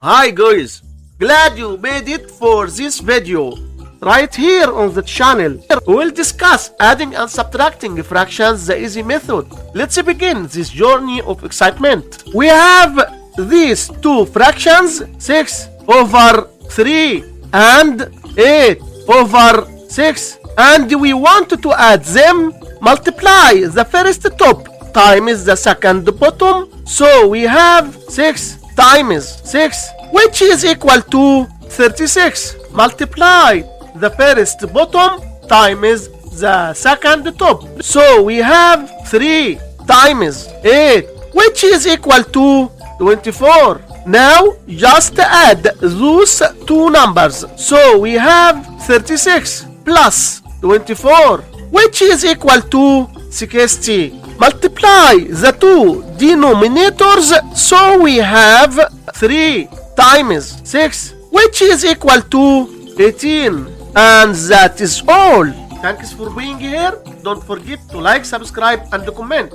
Hi guys, glad you made it for this video. Right here on the channel, we'll discuss adding and subtracting fractions the easy method. Let's begin this journey of excitement. We have these two fractions, 6 over 3 and 8 over 6, and we want to add them. Multiply the first top times the second bottom, so we have 6 times 6, which is equal to 36. Multiply the first bottom times the second top, so we have 3 times 8, which is equal to 24. Now just add those two numbers, so we have 36 plus 24, which is equal to 60. Multiply the two denominators, so we have 3 times 6, which is equal to 18. And that is all. Thanks for being here. Don't forget to like, subscribe, and comment.